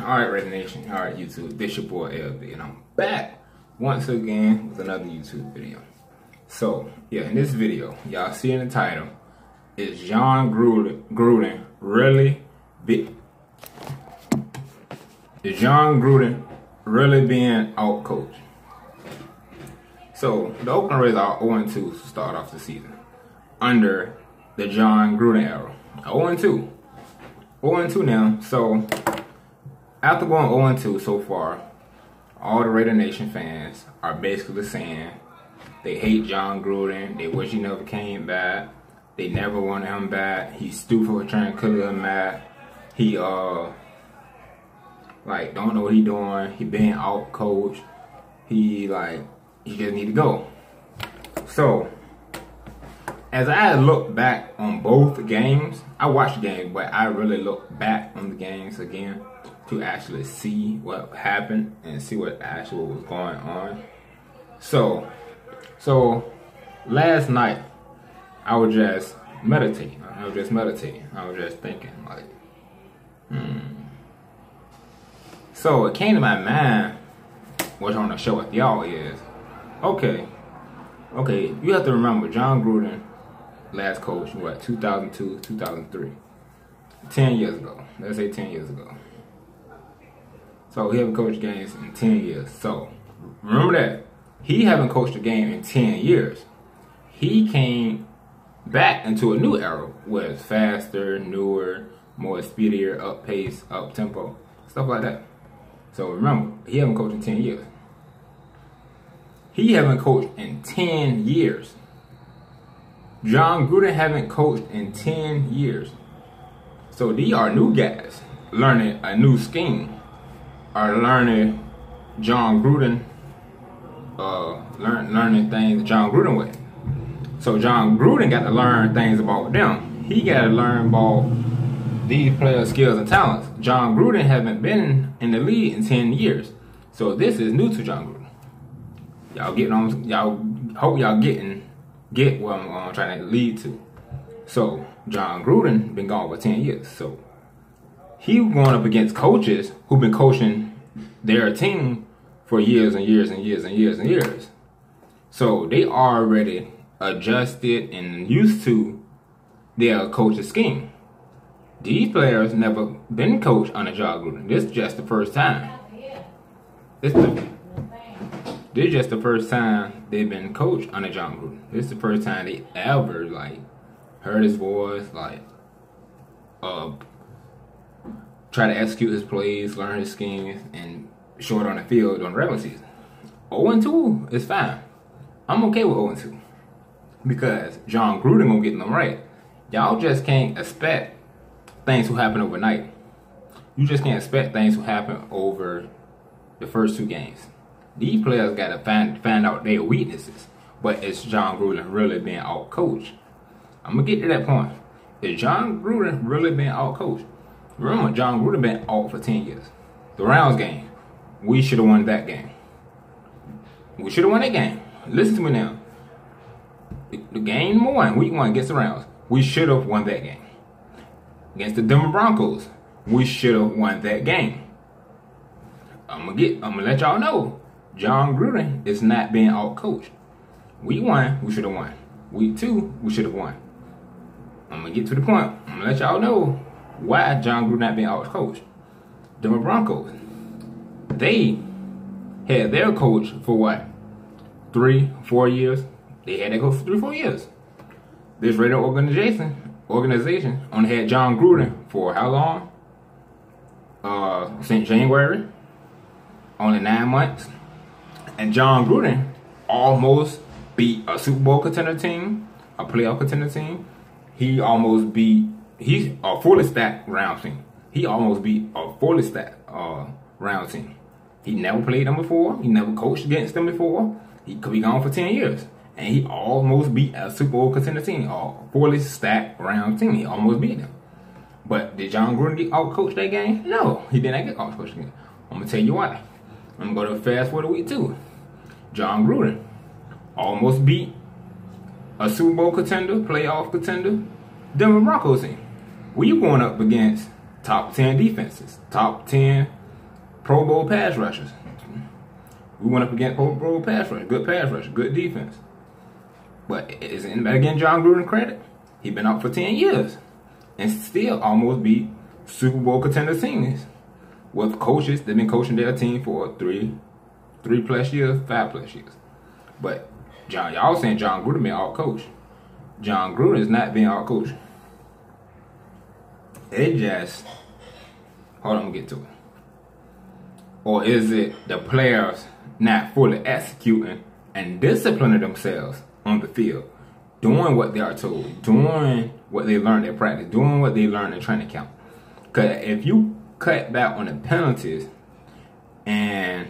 Alright, Raider Nation, alright YouTube, this your boy LB, and I'm back once again with another YouTube video. So, yeah, in this video, y'all see in the title, is Jon Gruden really Is Jon Gruden really being out-coached? So, the Oakland Raiders are 0-2 to start off the season under the Jon Gruden era. 0-2. 0-2 now, so after going 0-2 so far, all the Raider Nation fans are basically saying they hate Jon Gruden, they wish he never came back, they never wanted him back, he's stupid for trying to kill him back, he don't know what he doing, he being out coached, he just need to go. So, as I look back on both games, I watched the game, but I really look back on the games again to actually see what happened and see what actually was going on. So last night I was just meditating. I was just thinking So it came to my mind, what I want to share with y'all is, okay, you have to remember Jon Gruden last coach, what, 2002, 2003. 10 years ago. Let's say 10 years ago. So he haven't coached games in 10 years. So remember that. He haven't coached a game in 10 years. He came back into a new era where it's faster, newer, more speedier, up pace, up tempo, stuff like that. So remember, he haven't coached in 10 years. He haven't coached in 10 years. Jon Gruden haven't coached in 10 years. So these are new guys learning a new scheme, are learning Jon Gruden, learning things Jon Gruden way. So Jon Gruden got to learn things about them. He got to learn about these players' skills and talents. Jon Gruden haven't been in the league in 10 years. So this is new to Jon Gruden. Y'all getting on, y'all hope y'all get what I'm trying to lead to. So Jon Gruden been gone for 10 years. So he going up against coaches who've been coaching their team for years and years and years and years and years. So they already adjusted and used to their coach's scheme. These players never been coached under Jon Gruden. This is just the first time. This is just the first time they've been coached under Jon Gruden. This is the first time they ever heard his voice, try to execute his plays, learn his schemes, and show it on the field during the regular season. 0-2 is fine. I'm okay with 0-2 because Jon Gruden gonna get them right. Y'all just can't expect things to happen overnight. You just can't expect things to happen over the first two games. These players got to find out their weaknesses. But is Jon Gruden really being out-coached? I'm going to get to that point. Is Jon Gruden really being out-coached? Remember, Jon Gruden been out for 10 years. The Rounds game, we should have won that game. We should have won that game. Listen to me now. The game won, week 1 against the Rounds. We should have won that game. Against the Denver Broncos, we should have won that game. I'm gonna let y'all know, Jon Gruden is not being out-coached. Week 1, we should have won. Week 2, we should have won. I'm gonna get to the point. I'm gonna let y'all know why Jon Gruden not being out-coached. Denver Broncos, they had their coach for what? 3-4 years. They had their coach for 3-4 years. This Raider organization only had Jon Gruden for how long? Since January. Only 9 months. And Jon Gruden almost beat a Super Bowl contender team, a playoff contender team. He's a fully stacked round team. He almost beat a fully stacked round team. He never played them before. He never coached against them before. He could be gone for 10 years. And he almost beat a Super Bowl contender team, a fully stacked round team. He almost beat them. But did Jon Gruden get out-coached that game? No, he did not get out-coached again. I'm going to tell you why. I'm going to go to fast forward to week 2. Jon Gruden almost beat a Super Bowl contender, playoff contender, Denver Broncos team. We going up against top 10 defenses, top 10 Pro Bowl pass rushers. We went up against Pro Bowl pass rushers, good pass rushers, good defense. But is anybody getting Jon Gruden credit? He been out for 10 years and still almost beat Super Bowl contender teams with coaches. They've been coaching their team for 3+ years, 5+ years. But y'all saying Jon Gruden been out coached. Jon Gruden is not being out coached. It just, hold on, I'm gonna get to it. Or is it the players not fully executing and disciplining themselves on the field, doing what they are told, doing what they learned in practice, doing what they learned in training camp? Because if you cut back on the penalties and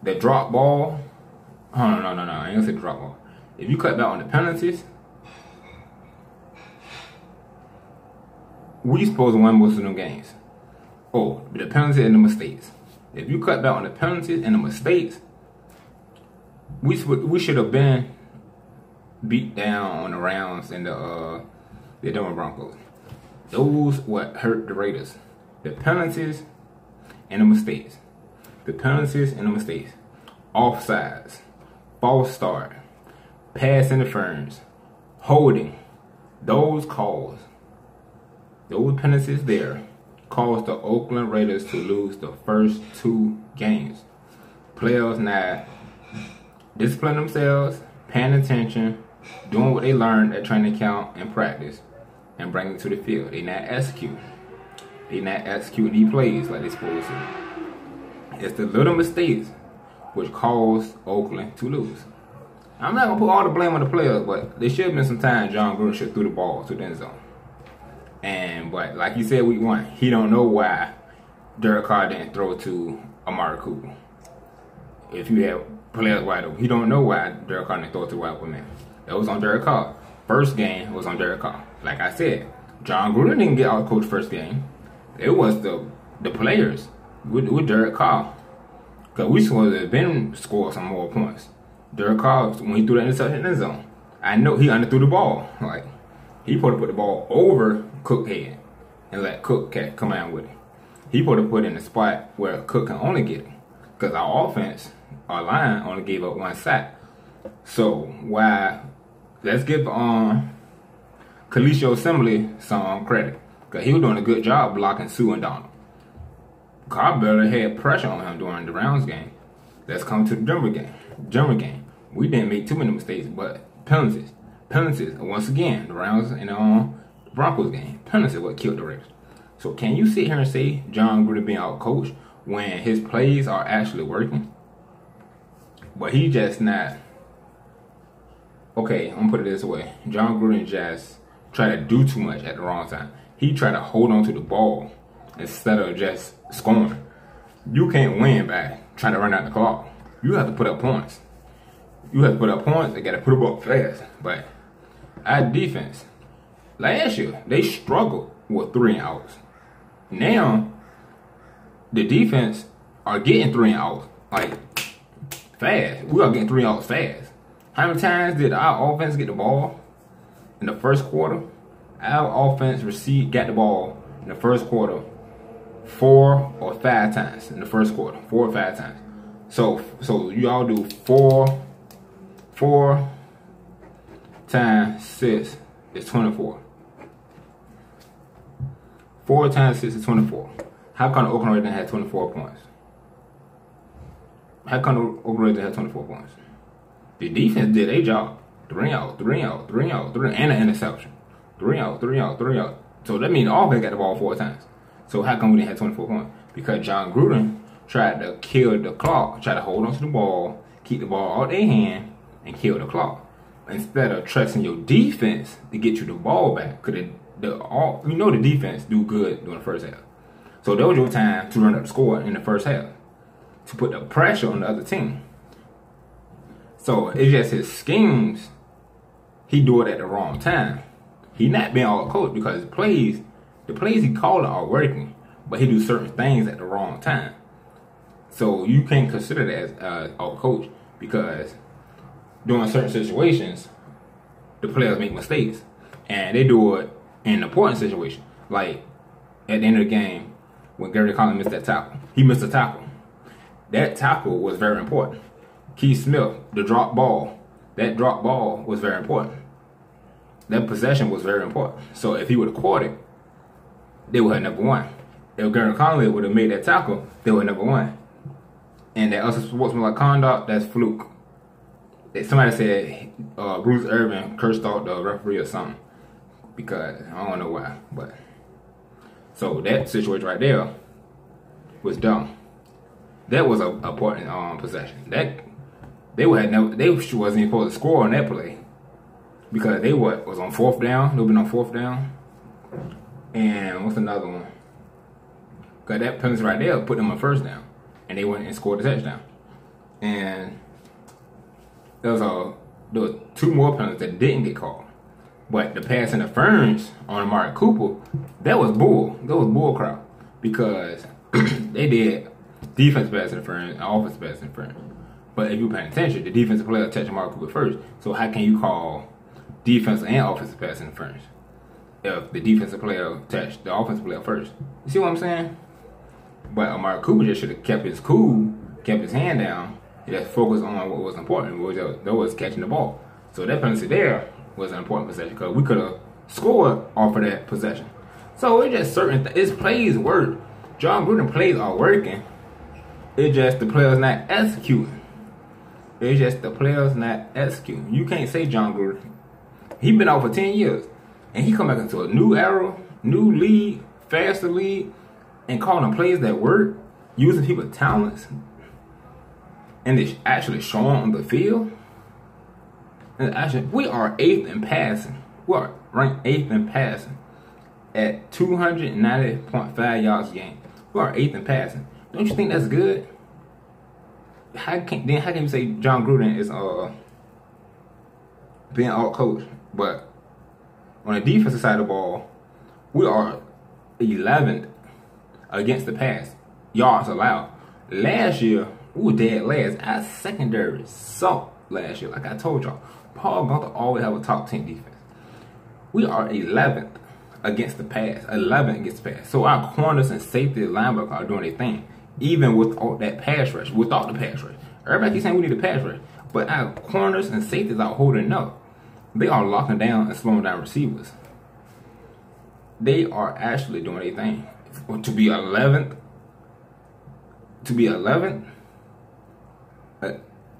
the drop ball, no, I ain't gonna say the drop ball. If you cut back on the penalties, we supposed to win most of them games. Oh, the penalties and the mistakes. If you cut back on the penalties and the mistakes, we should have been beat down on the rounds in the Denver Broncos. Those what hurt the Raiders. The penalties and the mistakes. The penalties and the mistakes. Offsides, false start, pass interference, holding. Those calls, those penalties there, caused the Oakland Raiders to lose the first 2 games. Players not disciplining themselves, paying attention, doing what they learned at training camp and practice, and bringing it to the field. They not executing. They not executing these plays like they supposed to. It's the little mistakes which caused Oakland to lose. I'm not gonna put all the blame on the players, but there should have been some time Jon Gruden should have threw the ball to the end zone. But like you said, week 1, he don't know why Derek Carr didn't throw to Amari Cooper. If you have players wide open, he don't know why Derek Carr didn't throw to wide open man. That was on Derek Carr. First game was on Derek Carr. Like I said, Jon Gruden didn't get out coach first game. It was the players with Derek Carr. Because we supposed to have been scored some more points. Derek Carr, when he threw that interception in the zone, I know he underthrew the ball. Like, he supposed to put the ball over Cook's head and let Cook come out with it. He supposed to put it in the spot where Cook can only get it. Because our offense, our line, only gave up 1 sack. So, let's give Kalisho Assembly some credit. Because he was doing a good job blocking Sue and Donald. Carr barely had pressure on him during the Rounds game. Let's come to the Denver game. We didn't make too many mistakes, but penalties. Penalties, once again, the Rounds and the Broncos game. Penalties what killed the Raiders. So can you sit here and say Jon Gruden being out coached when his plays are actually working? But he just not. Okay, I'm gonna put it this way. Jon Gruden just tried to do too much at the wrong time. He tried to hold on to the ball instead of just scoring. You can't win by trying to run out the clock. You have to put up points. You have to put up points. They got to put them up fast. But our defense, last year, they struggled with 3 and outs. Now, the defense are getting 3 and outs, like, fast. We are getting 3 outs fast. How many times did our offense get the ball in the first quarter? Our offense got the ball in the first quarter 4 or 5 times in the first quarter. 4 or 5 times. So you all do 4 times 6 is 24. 4 times 6 is 24. How come the Oakland Raiders had 24 points? How come the Oakland Raiders had 24 points? The defense did their job. 3 out, and an interception. 3 out. So that means the offense got the ball 4 times. So how come we didn't have 24 points? Because Jon Gruden tried to kill the clock, tried to hold on to the ball, keep the ball out their hand, and kill the clock. Instead of trusting your defense to get you the ball back. Because the defense do good during the first half. So that was your time to run up the score in the first half. To put the pressure on the other team. So it's just his schemes. He do it at the wrong time. He not being out coached because the plays he calling are working, but he do certain things at the wrong time. So you can't consider that as out coach because during certain situations, the players make mistakes, and they do it in an important situation. Like at the end of the game, when Gary Conley missed that tackle. He missed a tackle. That tackle was very important. Keith Smith, the drop ball, that drop ball was very important. That possession was very important. So if he would have caught it, they would have never won. If Gary Conley would have made that tackle, they would have never won. And that other sportsmanlike conduct, that's fluke. Somebody said Bruce Irvin cursed out the referee or something. Because I don't know why. But so that situation right there was dumb. That was a important possession. They wasn't even supposed to score on that play. Because they was on 4th down. They've been on 4th down. And what's another one? Because that penalty right there put them on 1st down. And they went and scored the touchdown. And there was 2 more penalties that didn't get called. But the pass interference on Amari Cooper, that was bull. That was bull crap. Because they did defense pass interference and offense pass interference. But if you're paying attention, the defensive player touched Amari Cooper first. So how can you call defensive and offensive pass interference if the defensive player touched the offensive player first? You see what I'm saying? But Amari Cooper just should have kept his cool, kept his hand down, and just focused on what was important, that was catching the ball. So that penalty there was an important possession because we could have scored off of that possession. So it's just certain his plays work. Jon Gruden plays are working. It's just the players not executing. It's just the players not executing. You can't say Jon Gruden. He been out for 10 years. And he come back into a new era, new league, faster league, and calling plays that work, using people's talents, and they actually showing on the field. And actually, we are 8th in passing. We are ranked 8th in passing at 290.5 yards a game. We are 8th in passing. Don't you think that's good? How can you say Jon Gruden is being out coached? But on the defensive side of the ball, we are 11th against the pass yards allowed. Last year, we were dead last. Our secondary sucked last year. Like I told y'all, Paul Gunther always have a top 10 defense. We are 11th against the pass. 11th against the pass. So our corners and safety linebackers are doing their thing. Even without that pass rush. Without the pass rush. Everybody keeps saying we need a pass rush. But our corners and safeties are holding up. They are locking down and slowing down receivers. They are actually doing their thing. To be 11th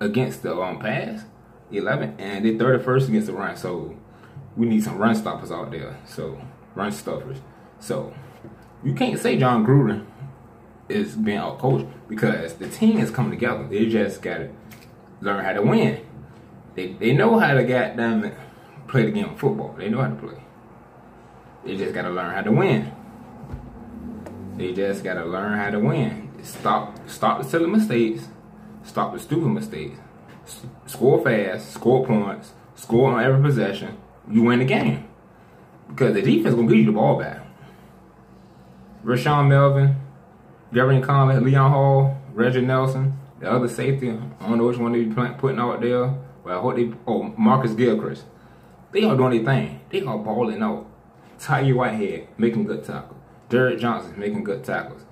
against the pass, 11th, and they're 31st against the run. So we need some run stoppers out there. So run stuffers. So you can't say Jon Gruden is being out coached because the team is coming together. They just gotta learn how to win. They know how to goddamn play the game of football. They know how to play. They just gotta learn how to win. They just gotta learn how to win. Stop the silly mistakes. Stop the stupid mistakes. Score fast. Score points. Score on every possession. You win the game. Because the defense gonna give you the ball back. Rashawn Melvin, Gary Conley, Leon Hall, Reggie Nelson, the other safety. I don't know which one they be putting out there. But I hope they. Oh, Marcus Gilchrist. They are doing their thing. They are balling out. Tyree Whitehead making good tackles. Derek Johnson making good tackles.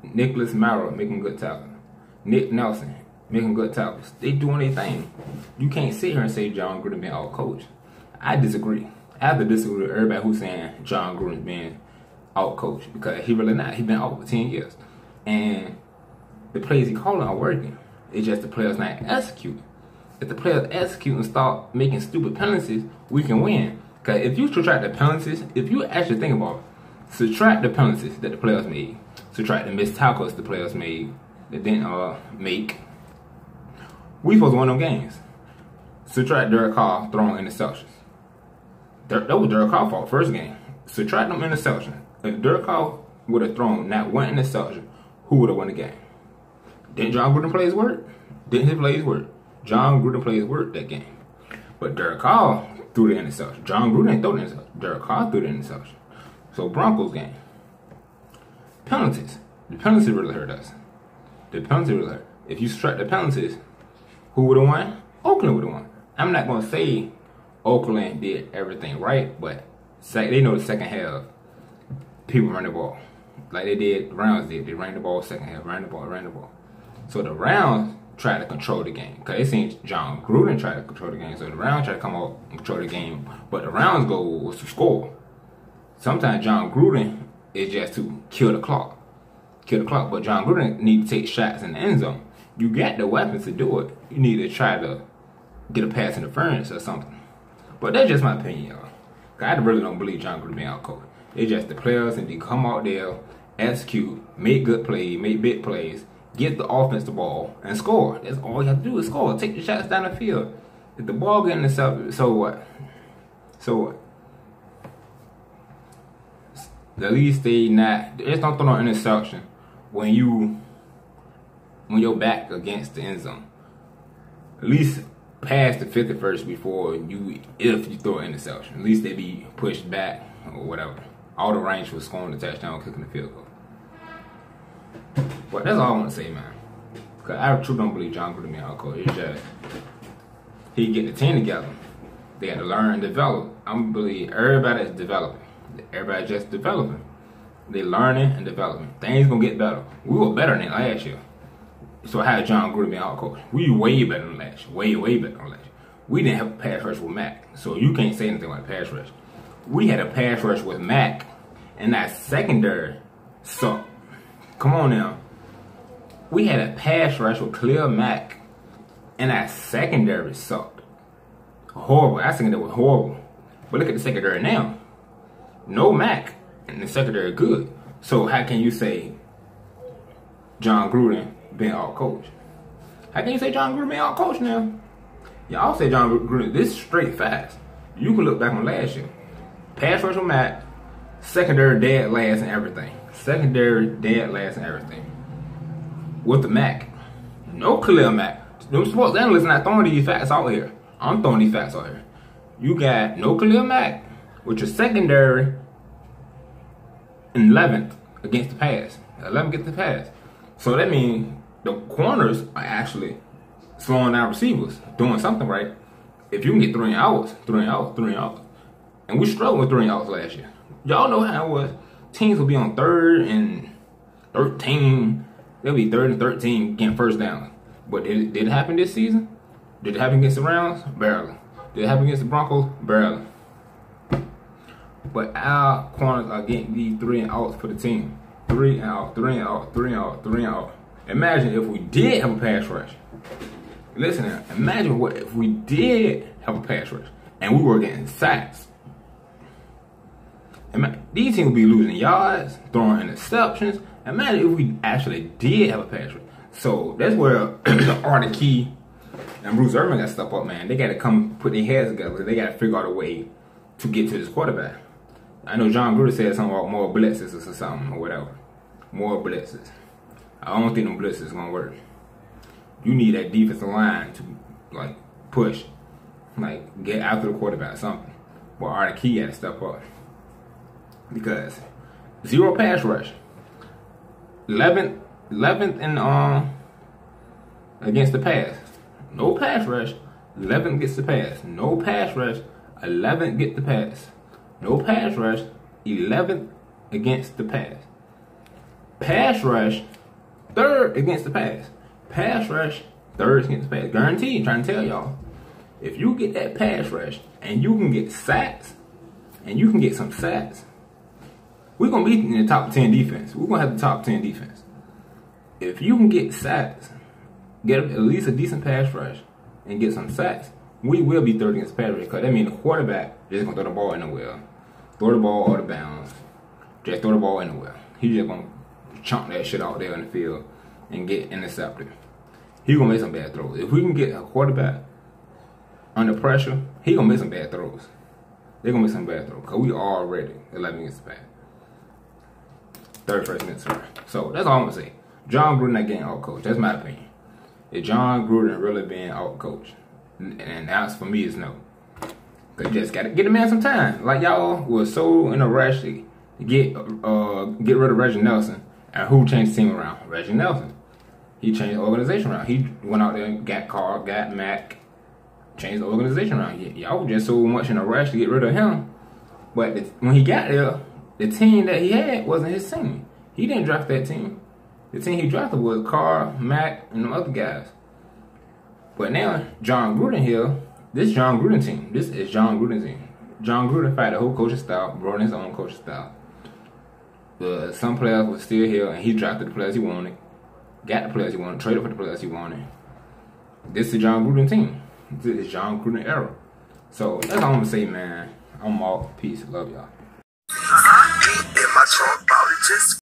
Nicholas Mara making good tackles. Nick Nelson making good tackles. They doing their thing. You can't sit here and say Jon Gruden being out coached. I disagree. I have to disagree with everybody who's saying Jon Gruden's being out coached because he really not. He been out for 10 years. And the plays he calling are working. It's just the players not executing. If the players execute and start making stupid penalties, we can win. Because if you subtract the penalties, if you actually think about it, subtract the penalties that the players made, subtract the missed tackles the players made that didn't make, we supposed to win them games. Subtract Derek Carr throwing interceptions. That was Derek Carr's fault first game. Subtract them interceptions. If Derek Carr would have thrown not one interception, who would have won the game? Didn't Jon Gruden plays work? Didn't his plays work? Jon Gruden plays work that game. But Derek Carr threw the interception. Jon Gruden ain't throw the interception. Derek Carr threw the interception. So Broncos game. Penalties. The penalties really hurt us. The penalties really hurt. If you subtract the penalties, who would have won? Oakland would have won. I'm not going to say Oakland did everything right, but they know the second half, people run the ball. like they did, the Browns did. They ran the ball second half, ran the ball. So the Browns tried to control the game because it seems Jon Gruden tried to control the game. So the Browns tried to come out and control the game, but the Browns' goal was to score. Sometimes Jon Gruden is just to kill the clock. But Jon Gruden needs to take shots in the end zone. You got the weapons to do it. You need to try to get a pass interference or something. But that's just my opinion, y'all. I really don't believe Jon Gruden being outcoached. It's just the players and they come out there, execute, make good plays, make big plays, get the offense the ball, and score. That's all you have to do is score. Take the shots down the field. If the ball getting intercepted, so what? At least they not. Just don't throw an interception when you're back against the end zone. At least pass the 51st before if you throw an interception. At least they be pushed back or whatever. All the range for scoring the touchdown, kicking the field goal. But that's all I want to say, man. Cause I truly don't believe Jon Gruden being outcoached. It's just he getting the team together. They got to learn and develop. I'm believe everybody is developing. Everybody just developing. They learning and developing. Things gonna get better. We were better than last year. So how Jon Gruden been outcoached? We were way better than last year. Way better than last year. We didn't have a pass rush with Mac. So you can't say anything about pass rush. We had a pass rush with Mac, and that secondary sucked. Come on now. We had a pass rush with Khalil Mack, and that secondary sucked. Horrible. That secondary was horrible. But look at the secondary now. No Mac, and the secondary good. So how can you say Jon Gruden been outcoached? How can you say Jon Gruden been outcoached now? Y'all say Jon Gruden. This is straight fast. You can look back on last year. Pass rush with Mac, secondary dead last and everything. With the Mac. No Khalil Mack. Them sports analysts not throwing these facts out here. I'm throwing these facts out here. You got no Khalil Mack with your secondary 11th against the pass. 11th against the pass. So that means the corners are actually slowing down receivers, doing something right. If you can get 3 outs. And we struggled with 3 outs last year. Y'all know how it was. Teams will be on 3rd and 13. They'll be 3rd and 13 getting first down. But did it happen this season? Did it happen against the Browns? Barely. Did it happen against the Broncos? Barely. But our corners are getting these 3 and outs for the team. 3 and out. Imagine if we did have a pass rush. Listen now. Imagine what if we did have a pass rush and we were getting sacks. These teams would be losing yards, throwing interceptions. Imagine if we actually did have a pass rush. So that's where Artie Key and Bruce Irvin got to step up, man. They got to come put their heads together. They got to figure out a way to get to this quarterback. I know Jon Gruden said something about more blitzes or something or whatever. More blitzes. I don't think them blitzes is gonna work. You need that defensive line to like push, like get after the quarterback or something. But Artie Key had to step up because 0 pass rush. 11th in against the pass. No pass rush. 11th gets the pass. No pass rush. 11th get the pass. No pass rush. 11th against the pass. Pass rush. 3rd against the pass. Pass rush. 3rd against the pass. Guaranteed. Trying to tell y'all. If you get that pass rush and you can get sacks and you can get some sacks, we're going to be in the top 10 defense. We're going to have the top 10 defense. If you can get sacks, get at least a decent pass rush, and get some sacks, we will be 3rd against pass rush. Because that means the quarterback is going to throw the ball anywhere. Throw the ball out of bounds. Just throw the ball anywhere. He's just going to chunk that shit out there in the field and get intercepted. He's going to make some bad throws. If we can get a quarterback under pressure, he's going to make some bad throws. They're going to make some bad throws. Because we already 11 against the pass. 31st against the pass. So that's all I'm going to say. Jon Gruden not getting outcoached. That's my opinion. Is Jon Gruden really being outcoached? And that's for me is no. Cause you just gotta get the man some time. Like y'all was so in a rush to get rid of Reggie Nelson, and who changed the team around? Reggie Nelson. He changed the organization around. He went out there and got Carr, got Mac, changed the organization around. Y'all was just so much in a rush to get rid of him. But when he got there, the team that he had wasn't his team. He didn't draft that team. The team he drafted was Carr, Mack, and them other guys. But now, Jon Gruden here, this Jon Gruden team. This is Jon Gruden team. Jon Gruden fired the whole coaching style, brought in his own coaching style. Some players were still here, and he drafted the players he wanted, got the players he wanted, traded for the players he wanted. This is Jon Gruden team. This is Jon Gruden era. So that's all I'm gonna say, man. I'm out. Peace. Love y'all.